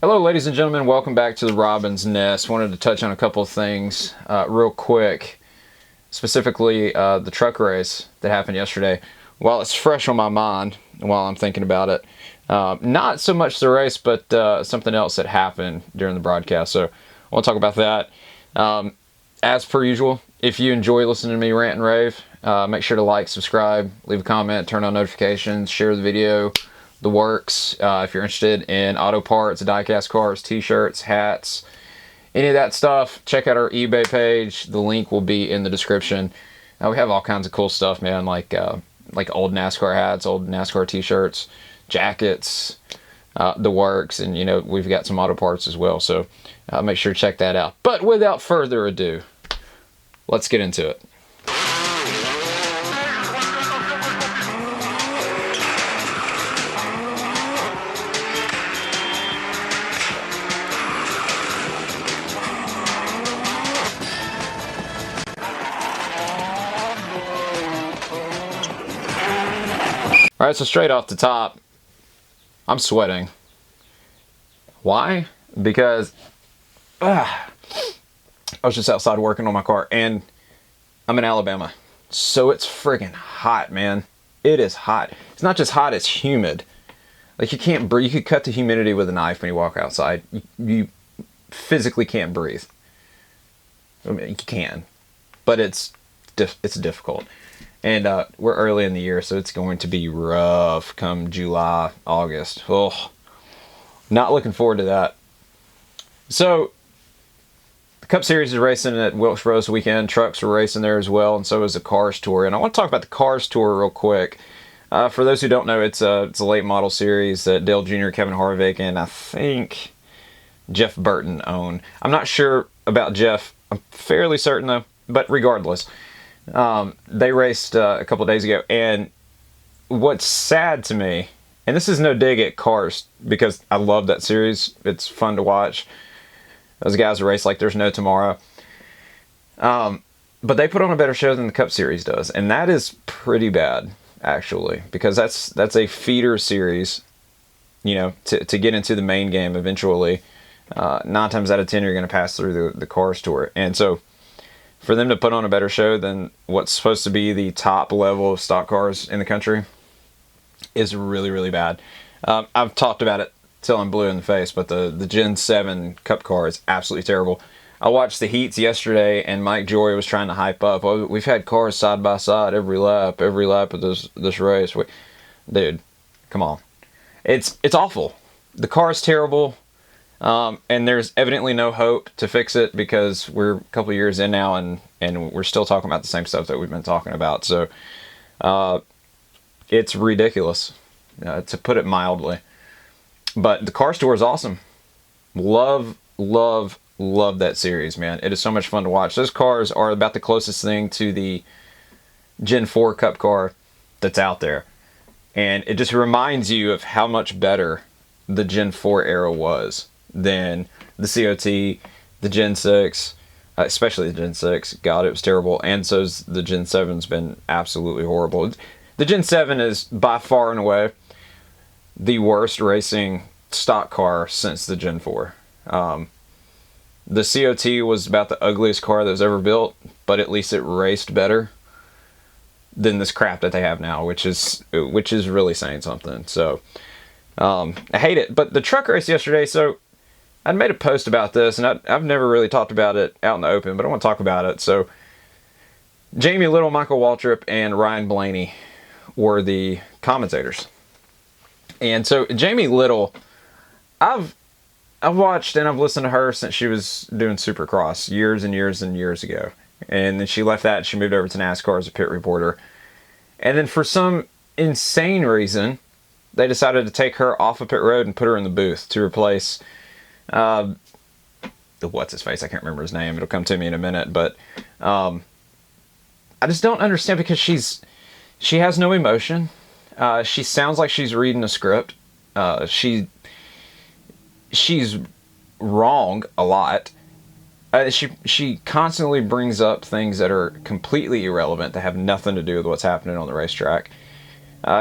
Hello, ladies and gentlemen. Welcome back to the Robin's Nest. Wanted to touch on a couple of things real quick, specifically the truck race that happened yesterday. While it's fresh on my mind, while I'm thinking about it, not so much the race, but something else that happened during the broadcast. So I want to talk about that. As per usual, if you enjoy listening to me rant and rave, make sure to like, subscribe, leave a comment, turn on notifications, share the video. The works. If you're interested in auto parts, die-cast cars, t-shirts, hats, any of that stuff, check out our eBay page. The link will be in the description. We have all kinds of cool stuff, man, like old NASCAR hats, old NASCAR t-shirts, jackets, the works, and we've got some auto parts as well. So make sure to check that out. But without further ado, let's get into it. All right, so straight off the top, I'm sweating. Why? Because I was just outside working on my car, and I'm in Alabama, so it's friggin' hot, man. It is hot. It's not just hot, it's humid. Like, you can't breathe. You could cut the humidity with a knife when you walk outside. You physically can't breathe. I mean, you can, but it's difficult. And we're early in the year, so it's going to be rough come July, August. Oh, not looking forward to that. So, the Cup Series is racing at Wilkesboro this weekend. Trucks are racing there as well, and so is the Cars Tour. And I want to talk about the Cars Tour real quick. For those who don't know, it's a late model series that Dale Jr., Kevin Harvick, and I think Jeff Burton own. I'm not sure about Jeff. I'm fairly certain, though. But regardless, they raced a couple days ago, and what's sad to me, and this is no dig at Cars, because I love that series. It's fun to watch. Those guys race like there's no tomorrow. But they put on a better show than the Cup Series does, and that is pretty bad, actually, because that's a feeder series, to get into the main game eventually. 9 times out of 10, you're going to pass through the Cars Tour, and so for them to put on a better show than what's supposed to be the top level of stock cars in the country is really, really bad. I've talked about it till I'm blue in the face, but the Gen 7 Cup car is absolutely terrible. I watched the heats yesterday, and Mike Joy was trying to hype up, "Oh, we've had cars side by side every lap of this race." Dude, come on. It's awful. The car is terrible. And there's evidently no hope to fix it, because we're a couple of years in now, and we're still talking about the same stuff that we've been talking about. So it's ridiculous, to put it mildly. But the Cars Tour is awesome. Love that series, man. It is so much fun to watch. Those cars are about the closest thing to the Gen 4 Cup car that's out there. And it just reminds you of how much better the Gen 4 era was than the COT, the Gen 6, especially the Gen 6. God, it was terrible. And so's the Gen 7's been absolutely horrible. The Gen 7 is by far and away the worst racing stock car since the Gen 4. The COT was about the ugliest car that was ever built, but at least it raced better than this crap that they have now, which is really saying something. So I hate it. But the truck race yesterday, so I made a post about this, and I've never really talked about it out in the open, but I want to talk about it. So Jamie Little, Michael Waltrip, and Ryan Blaney were the commentators. And so Jamie Little, I've watched and I've listened to her since she was doing Supercross years and years and years ago. And then she left that and she moved over to NASCAR as a pit reporter. And then for some insane reason, they decided to take her off of pit road and put her in the booth to replace what's his face? I can't remember his name. It'll come to me in a minute. But I just don't understand, because she has no emotion. She sounds like she's reading a script. She's wrong a lot. She constantly brings up things that are completely irrelevant, that have nothing to do with what's happening on the racetrack.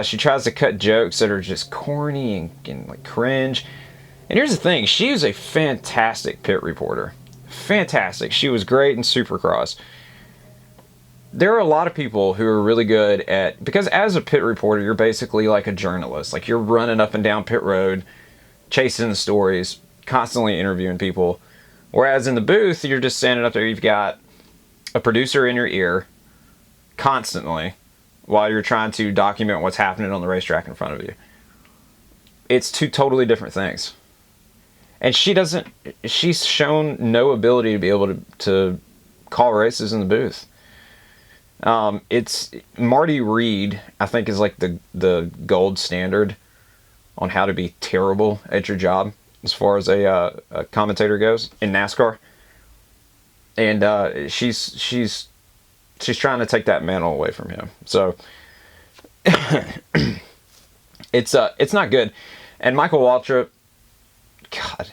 She tries to cut jokes that are just corny and like cringe. And here's the thing, she is a fantastic pit reporter. Fantastic. She was great in Supercross. There are a lot of people who are really good at, because as a pit reporter, you're basically like a journalist. Like, you're running up and down pit road, chasing the stories, constantly interviewing people. Whereas in the booth, you're just standing up there, you've got a producer in your ear constantly while you're trying to document what's happening on the racetrack in front of you. It's two totally different things. And she's shown no ability to be able to call races in the booth. It's Marty Reed, I think, is like the gold standard on how to be terrible at your job as far as a commentator goes in NASCAR. And she's trying to take that mantle away from him. So it's not good. And Michael Waltrip, God,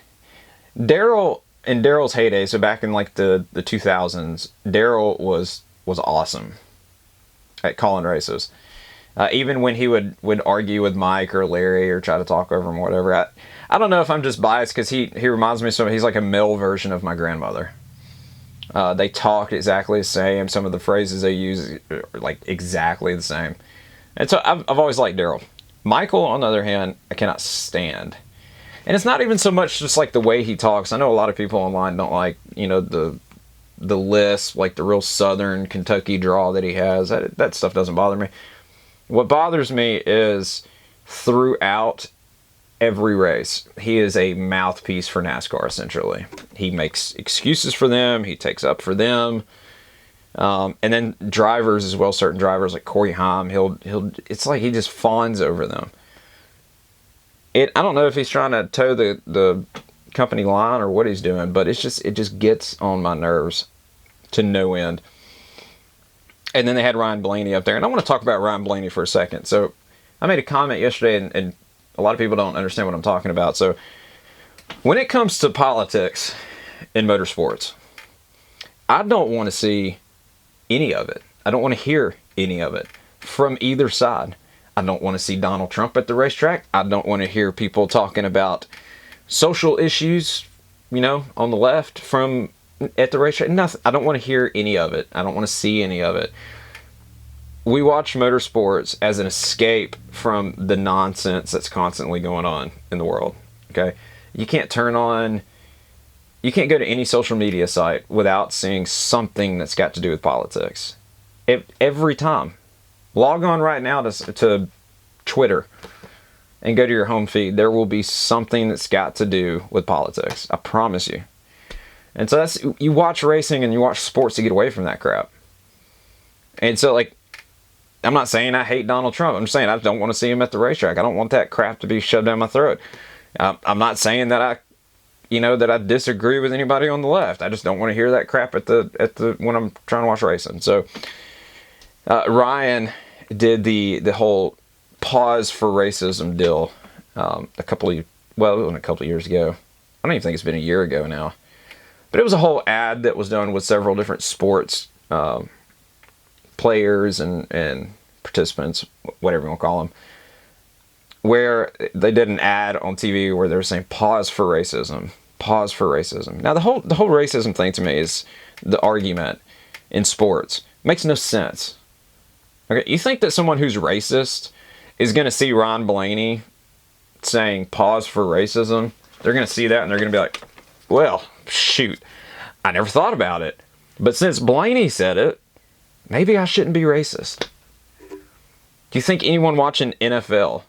Daryl, in Daryl's heyday, so back in like the 2000s, Daryl was awesome at calling races. Even when he would argue with Mike or Larry or try to talk over him or whatever. I don't know if I'm just biased because he reminds me of he's like a male version of my grandmother. They talk exactly the same. Some of the phrases they use are like exactly the same. And so I've always liked Daryl. Michael, on the other hand, I cannot stand. And it's not even so much just like the way he talks. I know a lot of people online don't like, the lisp, like the real southern Kentucky drawl that he has. That stuff doesn't bother me. What bothers me is throughout every race, he is a mouthpiece for NASCAR, essentially. He makes excuses for them. He takes up for them. And then drivers as well, certain drivers like Corey Haim, it's like he just fawns over them. I don't know if he's trying to toe the company line or what he's doing, but it just gets on my nerves to no end. And then they had Ryan Blaney up there, and I want to talk about Ryan Blaney for a second. So I made a comment yesterday, and a lot of people don't understand what I'm talking about. So when it comes to politics in motorsports, I don't want to see any of it. I don't want to hear any of it from either side. I don't want to see Donald Trump at the racetrack. I don't want to hear people talking about social issues, on the left at the racetrack. Nothing. I don't want to hear any of it. I don't want to see any of it. We watch motorsports as an escape from the nonsense that's constantly going on in the world. Okay? You can't go to any social media site without seeing something that's got to do with politics. Every time. Log on right now to Twitter and go to your home feed. There will be something that's got to do with politics. I promise you. And so you watch racing and you watch sports to get away from that crap. And so, like, I'm not saying I hate Donald Trump. I'm just saying I don't want to see him at the racetrack. I don't want that crap to be shoved down my throat. I'm not saying that I disagree with anybody on the left. I just don't want to hear that crap at the when I'm trying to watch racing. So Ryan did the whole pause for racism deal it wasn't a couple of years ago. I don't even think it's been a year ago now. But it was a whole ad that was done with several different sports players and participants, whatever you want to call them, where they did an ad on TV where they were saying pause for racism. Pause for racism. Now the whole racism thing to me is the argument in sports. Makes no sense. Okay, you think that someone who's racist is going to see Ron Blaney saying pause for racism? They're going to see that and they're going to be like, well, shoot, I never thought about it. But since Blaney said it, maybe I shouldn't be racist. Do you think anyone watching NFL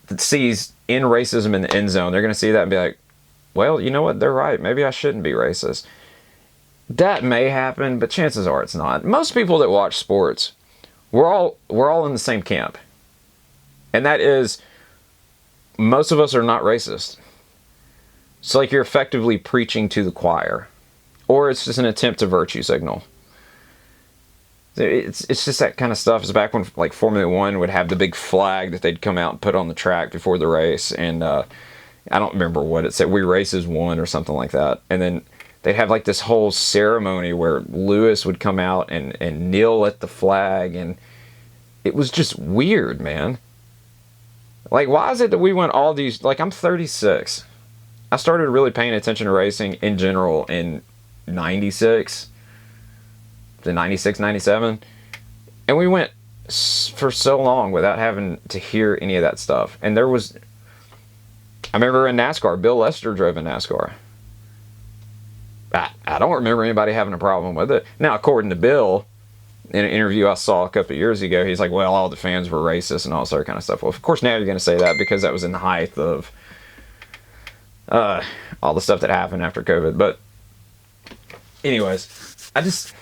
that sees in racism in the end zone, they're going to see that and be like, well, you know what, they're right. Maybe I shouldn't be racist. That may happen, but chances are it's not. Most people that watch sports, we're all in the same camp. And that is, most of us are not racist. So like you're effectively preaching to the choir. Or it's just an attempt to virtue signal. It's just that kind of stuff. It's back when like Formula One would have the big flag that they'd come out and put on the track before the race. And I don't remember what it said. We race as one or something like that. And then they'd have like this whole ceremony where Lewis would come out and kneel at the flag. And it was just weird, man. Like, why is it that we went all these, like, I'm 36. I started really paying attention to racing in general in 96, to 96, 97. And we went for so long without having to hear any of that stuff. And there was, I remember in NASCAR, Bill Lester drove in NASCAR. I don't remember anybody having a problem with it. Now, according to Bill, in an interview I saw a couple of years ago, he's like, well, all the fans were racist and all that kind of stuff. Well, of course, now you're going to say that because that was in the height of all the stuff that happened after COVID. But anyways, I just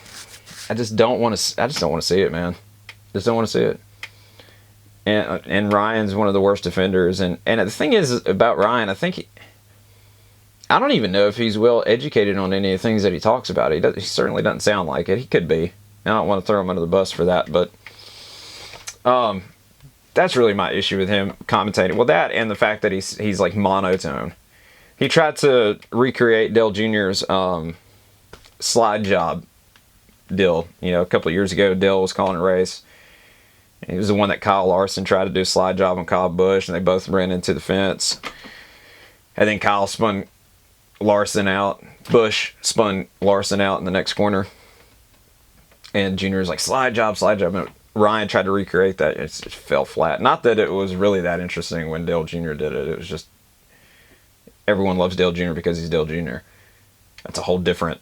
don't want to. I just don't want to see it, man. Just don't want to see it. And Ryan's one of the worst offenders. And the thing is about Ryan, I don't even know if he's well educated on any of the things that he talks about. He certainly doesn't sound like it. He could be. I don't want to throw him under the bus for that, but that's really my issue with him commentating. Well, that and the fact that he's like monotone. He tried to recreate Dale Jr.'s slide job deal. You know, a couple of years ago, Dale was calling a race. He was the one that Kyle Larson tried to do a slide job on Kyle Busch, and they both ran into the fence. And then Kyle spun Larson out. Busch spun Larson out in the next corner. And Junior's like, slide job, slide job. And Ryan tried to recreate that. It fell flat. Not that it was really that interesting when Dale Jr. did it. It was just, everyone loves Dale Jr. because he's Dale Jr. That's a whole different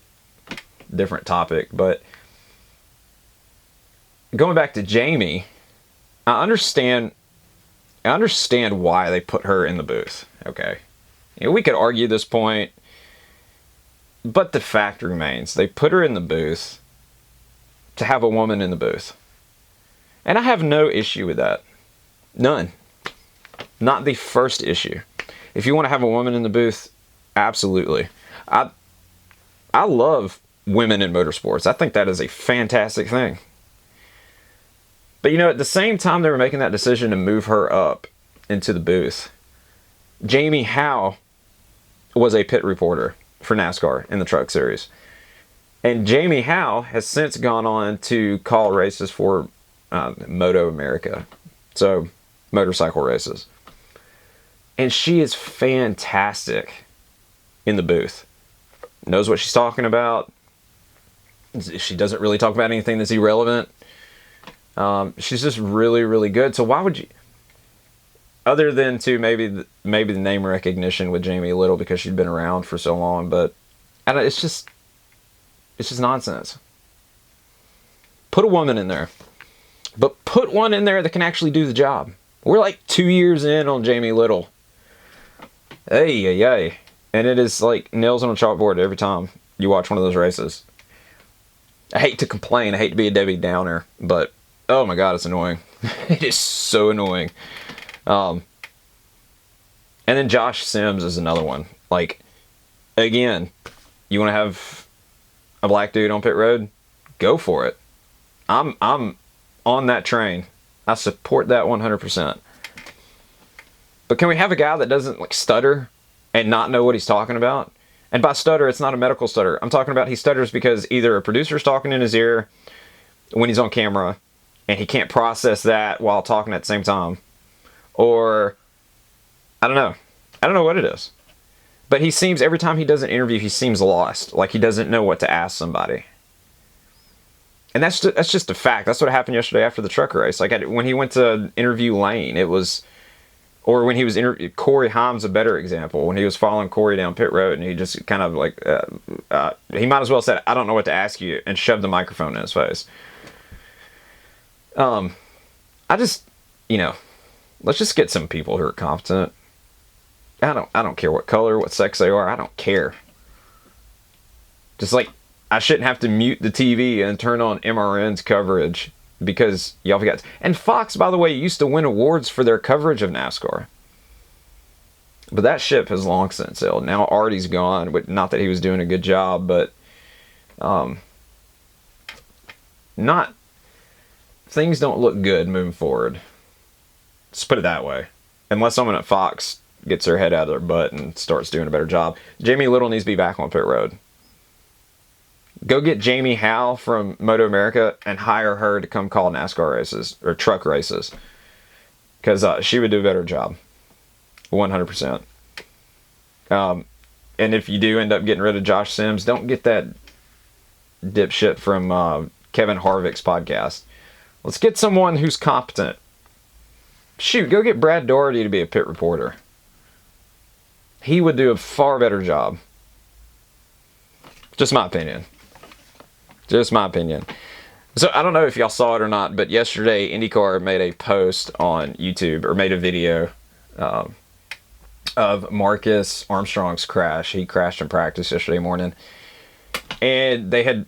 topic. But going back to Jamie, I understand why they put her in the booth. Okay. You know, we could argue this point, but the fact remains, they put her in the booth to have a woman in the booth. And I have no issue with that. None. Not the first issue. If you want to have a woman in the booth, absolutely. I love women in motorsports. I think that is a fantastic thing. But you know, at the same time they were making that decision to move her up into the booth, Jamie Howe was a pit reporter for NASCAR in the Truck Series. And Jamie Howe has since gone on to call races for Moto America. So, motorcycle races. And she is fantastic in the booth. Knows what she's talking about. She doesn't really talk about anything that's irrelevant. She's just really, really good. So why would you, other than to maybe the name recognition with Jamie Little because she'd been around for so long, but it's just nonsense. Put a woman in there, but put one in there that can actually do the job. We're like 2 years in on Jamie Little. Hey, and it is like nails on a chalkboard every time you watch one of those races. I hate to complain. I hate to be a Debbie Downer, but oh my God, it's annoying. It is so annoying. And then Josh Sims is another one. Like, again, you want to have a black dude on pit road? Go for it. I'm on that train. I support that 100%. But can we have a guy that doesn't like stutter and not know what he's talking about? And by stutter, it's not a medical stutter. I'm talking about he stutters because either a producer's talking in his ear when he's on camera and he can't process that while talking at the same time. Or, I don't know. I don't know what it is. But he seems, every time he does an interview, he seems lost. Like he doesn't know what to ask somebody. And that's just a fact. That's what happened yesterday after the truck race. Like when he went to interview Lane, it was... Or when he was Corey Haim's a better example. When he was following Corey down pit road and he just kind of like, he might as well said, I don't know what to ask you, and shoved the microphone in his face. I just, let's just get some people who are competent. I don't care what color, what sex they are. I don't care. Just like, I shouldn't have to mute the TV and turn on MRN's coverage because y'all forgot. And Fox, by the way, used to win awards for their coverage of NASCAR. But that ship has long since sailed. Now Artie's gone. Not that he was doing a good job, but things don't look good moving forward. Let's put it that way. Unless someone at Fox gets their head out of their butt and starts doing a better job. Jamie Little needs to be back on pit road. Go get Jamie Howe from Moto America and hire her to come call NASCAR races or truck races. because she would do a better job, 100%. And if you do end up getting rid of Josh Sims, don't get that dipshit from Kevin Harvick's podcast. Let's get someone who's competent. Shoot, go get Brad Doherty to be a pit reporter. He would do a far better job. Just my opinion. Just my opinion. So I don't know if y'all saw it or not, but yesterday IndyCar made a post on YouTube, or made a video of Marcus Armstrong's crash. He crashed in practice yesterday morning, and they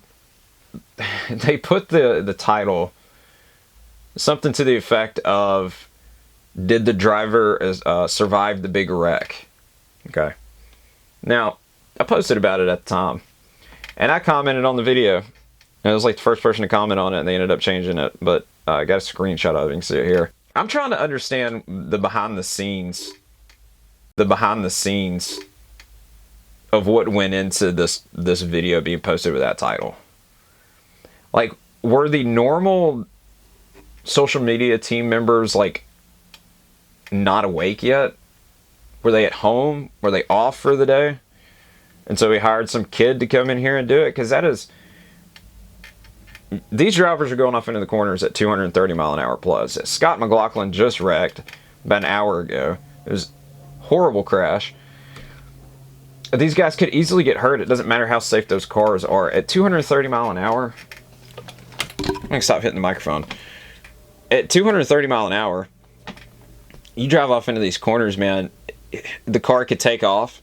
put the title something to the effect of, "Did the driver survive the big wreck?" Okay. Now, I posted about it at the time, and I commented on the video. And I was like the first person to comment on it, and they ended up changing it. But I got a screenshot of it. You can see it here. I'm trying to understand the behind the scenes of what went into this video being posted with that title. Like, were the normal social media team members like not awake yet? Were they at home? Were they off for the day? And so we hired some kid to come in here and do it? Because these drivers are going off into the corners at 230 mile an hour plus. Scott McLaughlin just wrecked about an hour ago. It was a horrible crash. These guys could easily get hurt. It doesn't matter how safe those cars are. At 230 mile an hour, I'm going to stop hitting the microphone. At 230 mile an hour, you drive off into these corners, man, the car could take off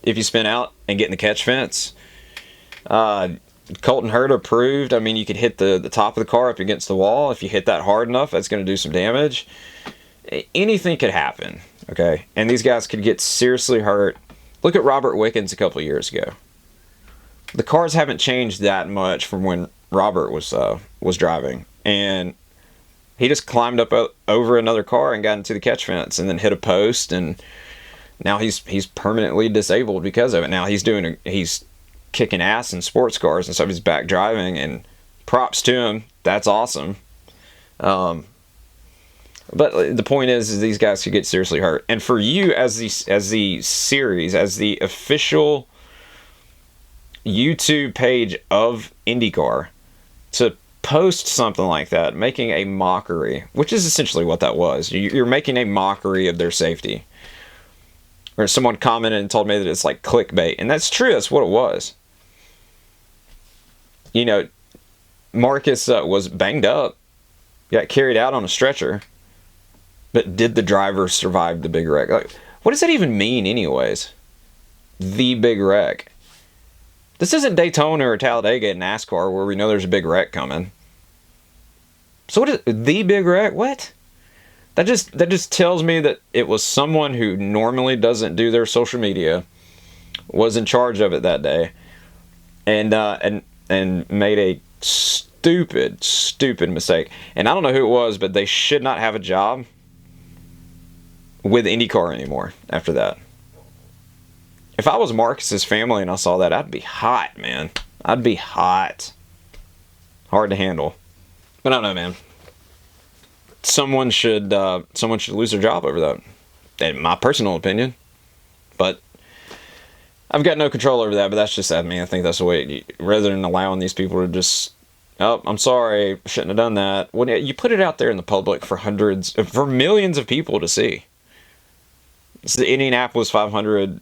if you spin out and get in the catch fence. Colton Herta proved, I mean, you could hit the top of the car up against the wall. If you hit that hard enough, that's going to do some damage. Anything could happen, okay? And these guys could get seriously hurt. Look at Robert Wickens a couple years ago. The cars haven't changed that much from when Robert was driving. And he just climbed up over another car and got into the catch fence and then hit a post, and now he's permanently disabled because of it. Now he's kicking ass in sports cars and stuff. He's back driving, and props to him. That's awesome. But the point is these guys could get seriously hurt. And for you as the series, as the official YouTube page of IndyCar, to post something like that, making a mockery, which is essentially what that was. You're making a mockery of their safety. Or someone commented and told me that it's like clickbait. And that's true. That's what it was. You know, Marcus was banged up, got carried out on a stretcher, but did the driver survive the big wreck? Like, what does that even mean anyways? The big wreck. This isn't Daytona or Talladega at NASCAR where we know there's a big wreck coming. So what is the big wreck? What? That just tells me that it was someone who normally doesn't do their social media, was in charge of it that day, and made a stupid mistake. And I don't know who it was, but they should not have a job with IndyCar anymore after that. If I was Marcus's family and I saw that, I'd be hot, man. I'd be hot. Hard to handle. But I don't know, man. Someone should lose their job over that. In my personal opinion. But I've got no control over that, but that's just that, man. I think that's the way, rather than allowing these people to just, oh, I'm sorry, shouldn't have done that. When you put it out there in the public for millions of people to see. It's the Indianapolis 500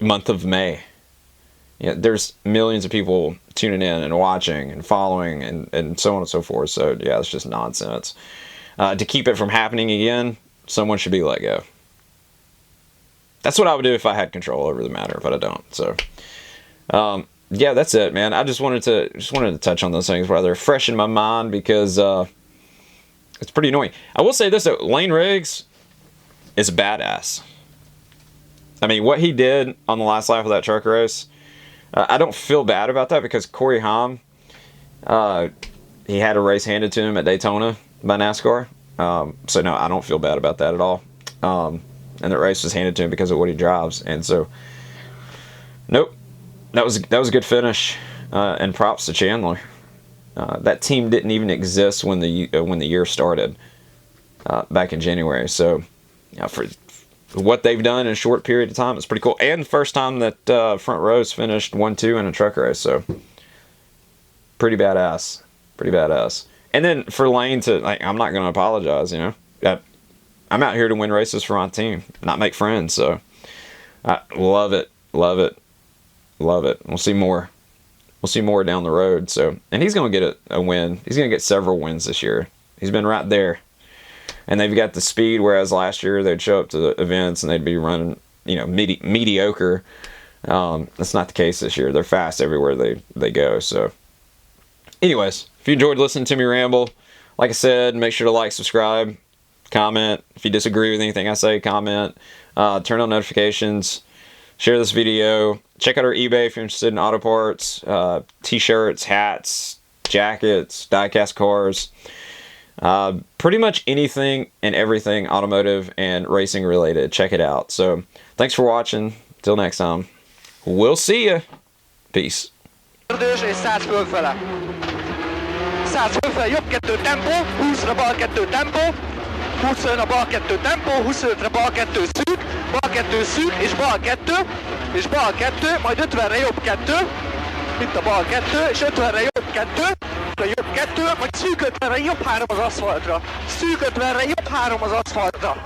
month of May. Yeah, there's millions of people tuning in and watching and following and so on and so forth. So yeah, it's just nonsense. To keep it from happening again, someone should be let go. That's what I would do if I had control over the matter, but I don't. So yeah, that's it, man. I just wanted to touch on those things while they're fresh in my mind, because it's pretty annoying. I will say this though, Lane Riggs is a badass. I mean, what he did on the last lap of that truck race, I don't feel bad about that, because Corey Haim, he had a race handed to him at Daytona by NASCAR. So no, I don't feel bad about that at all. And the race was handed to him because of what he drives. And so, nope, that was a good finish. And props to Chandler. That team didn't even exist when the year started. back in January. So for what they've done in a short period of time, it's pretty cool. And the first time that front rows finished 1-2 in a truck race. So pretty badass. Pretty badass. And then for Lane to, like, I'm not going to apologize, you know. I'm out here to win races for my team, not make friends. So I love it. Love it. Love it. We'll see more. We'll see more down the road. So, and he's going to get a win. He's going to get several wins this year. He's been right there. And they've got the speed, whereas last year they'd show up to the events and they'd be running, you know, mediocre. That's not the case this year. They're fast everywhere they go. So anyways, if you enjoyed listening to me ramble, like I said, make sure to like, subscribe, comment. If you disagree with anything I say, comment. Turn on notifications. Share this video. Check out our eBay if you're interested in auto parts, t-shirts, hats, jackets, die-cast cars. Pretty much anything and everything automotive and racing related. Check it out. So thanks for watching. Till next time. We'll see ya. Peace. Ördös és 100 fölfele. 100 fölfele, jobb 2 tempó, 20-ra bal 2 tempó, 25-ra bal 2 tempó, 25-re bal 2 szűk, bal 2 szűk, és bal 2, majd 50-re jobb 2, itt a bal 2, és 50-re jobb 2, majd szűk 50-re jobb 3 az aszfaltra, szűk 50-re jobb 3 az aszfaltra.